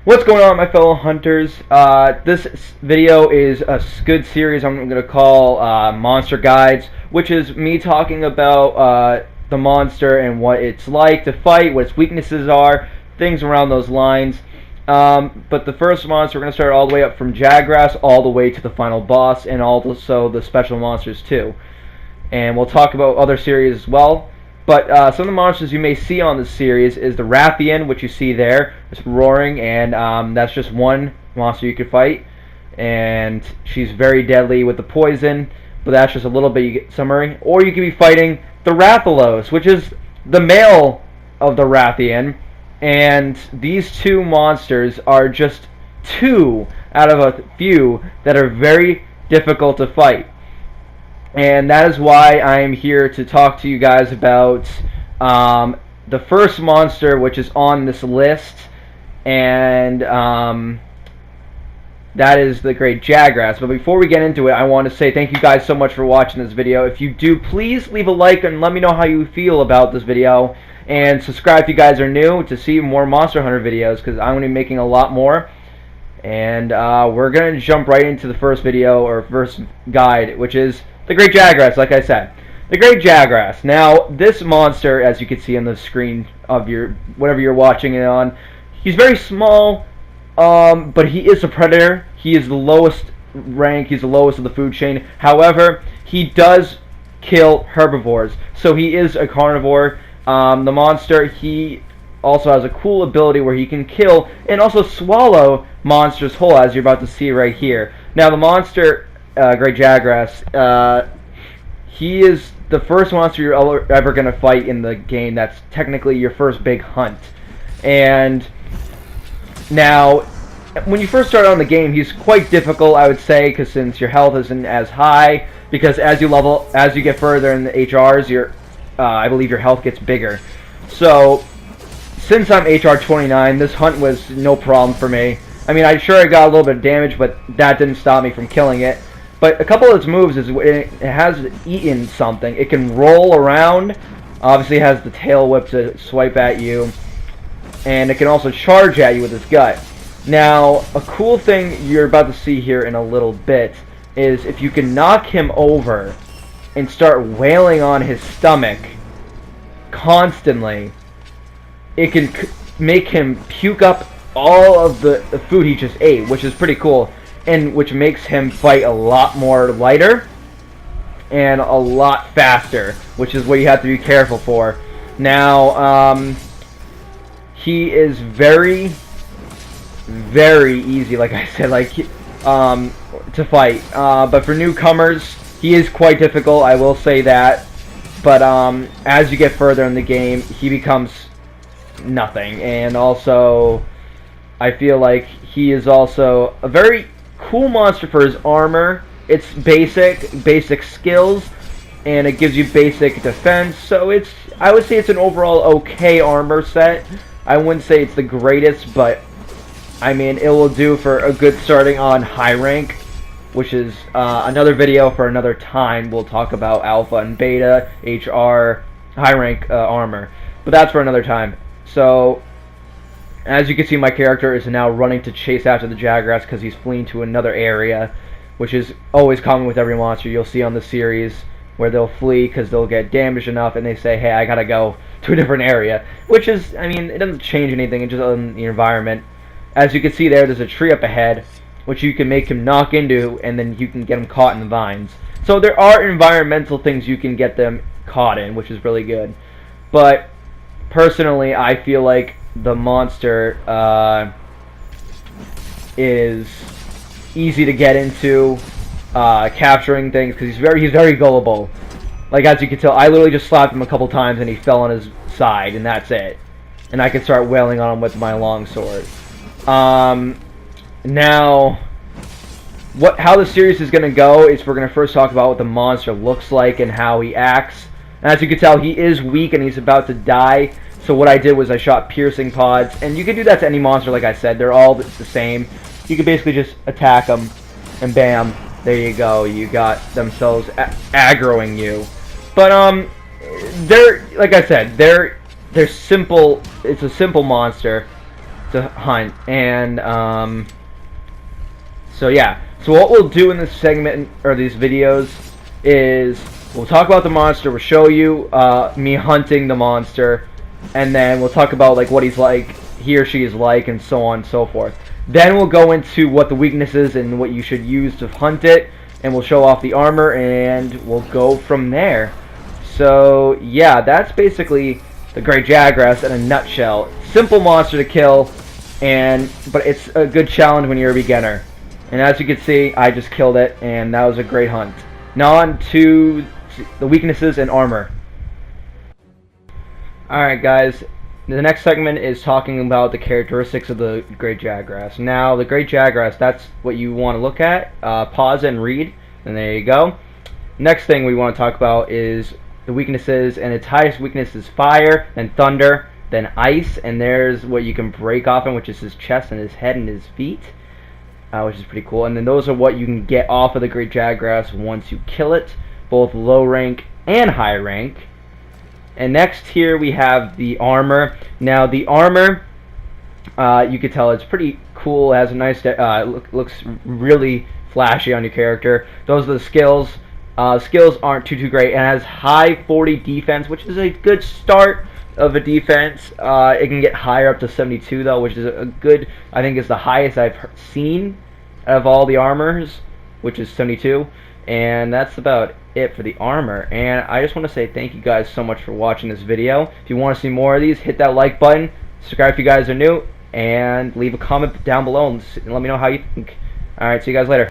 What's going on, my fellow hunters? This video is a good series I'm going to call Monster Guides, which is me talking about the monster and what it's like to fight, what its weaknesses are, things around those lines. But the first monster, we're going to start all the way up from Jagras all the way to the final boss, and also the special monsters too. And we'll talk about other series as well. But some of the monsters you may see on this series is the Rathian, which you see there. It's roaring, and that's just one monster you could fight. And she's very deadly with the poison, but that's just a little bit summary. Or you could be fighting the Rathalos, which is the male of the Rathian. And these two monsters are just two out of a few that are very difficult to fight. And that is why I am here to talk to you guys about the first monster which is on this list, and that is the great Jagras. But before we get into it, I want to say thank you guys so much for watching this video. If you do, please leave a like and let me know how you feel about this video, and subscribe if you guys are new to see more Monster Hunter videos, because I'm going to be making a lot more. And we're going to jump right into the first video, or first guide, which is the Great Jagras, like I said. The Great Jagras. Now, this monster, as you can see on the screen of your whatever you're watching it on, he's very small, but he is a predator. He is the lowest rank. He's the lowest of the food chain. However, he does kill herbivores, so he is a carnivore. The monster, he also has a cool ability where he can kill and also swallow monsters whole, as you're about to see right here. Now, the monster, Great Jagras, he is the first monster you're ever going to fight in the game. That's technically your first big hunt. And now, when you first start on the game, he's quite difficult, I would say, because since your health isn't as high, because as you get further in the HRs, I believe your health gets bigger. So, since I'm HR 29, this hunt was no problem for me. I mean, I got a little bit of damage, but that didn't stop me from killing it. But a couple of its moves is it has eaten something. It can roll around. Obviously, it has the tail whip to swipe at you. And it can also charge at you with its gut. Now, a cool thing you're about to see here in a little bit is if you can knock him over and start wailing on his stomach constantly, it can make him puke up all of the food he just ate, which is pretty cool, and which makes him fight a lot more lighter and a lot faster, which is what you have to be careful for. Now, he is very, very easy, like I said, to fight. But for newcomers, he is quite difficult, I will say that. But as you get further in the game, he becomes nothing. And also, I feel like he is also a very cool monster for his armor. It's basic skills, and it gives you basic defense. So I would say it's an overall okay armor set. I wouldn't say it's the greatest, but I mean, it will do for a good starting on high rank, which is another video for another time. We'll talk about alpha and beta, HR, high rank armor, but that's for another time. So, as you can see, my character is now running to chase after the Jagras because he's fleeing to another area, which is always common with every monster you'll see on the series, where they'll flee because they'll get damaged enough and they say, hey, I gotta go to a different area, which is, I mean, it doesn't change anything, it's just on the environment. As you can see there's a tree up ahead, which you can make him knock into, and then you can get him caught in the vines. So there are environmental things you can get them caught in, which is really good. But personally, I feel like the monster is easy to get into, capturing things, because he's very gullible. Like, as you can tell, I literally just slapped him a couple times and he fell on his side, and that's it. And I can start wailing on him with my long sword. Now, how the series is going to go is we're going to first talk about what the monster looks like and how he acts. And as you can tell, he is weak and he's about to die. So what I did was I shot piercing pods. And you can do that to any monster, like I said. They're all the same. You can basically just attack them, and bam, there you go. You got themselves aggroing you. But, they're, like I said, they're simple. It's a simple monster. to hunt. And so yeah. So what we'll do in this segment or these videos is we'll talk about the monster. We'll show you me hunting the monster, and then we'll talk about like what he's like, he or she is like, and so on and so forth. Then we'll go into what the weakness is and what you should use to hunt it, and we'll show off the armor, and we'll go from there. So yeah, that's basically the Great Jagras in a nutshell. Simple monster to kill, but it's a good challenge when you're a beginner. And as you can see, I just killed it, and that was a great hunt. Now on to the weaknesses and armor. Alright guys, the next segment is talking about the characteristics of the Great Jagras. Now the Great Jagras, that's what you want to look at. Pause and read, and there you go. Next thing we want to talk about is the weaknesses, and its highest weakness is fire, then thunder, then ice, and there's what you can break off him, which is his chest and his head and his feet. Which is pretty cool. And then those are what you can get off of the Great Jagras once you kill it, both low rank and high rank. And next here we have the armor. Now the armor, you can tell it's pretty cool. It has a nice, looks really flashy on your character. Those are the skills. Skills aren't too great. And it has high 40 defense, which is a good start of a defense. It can get higher up to 72 though, which is a good, I think is the highest I've seen of all the armors, which is 72. And that's about it for the armor. And I just want to say thank you guys so much for watching this video. If you want to see more of these, hit that like button, subscribe if you guys are new, and leave a comment down below and let me know how you think. Alright, see you guys later.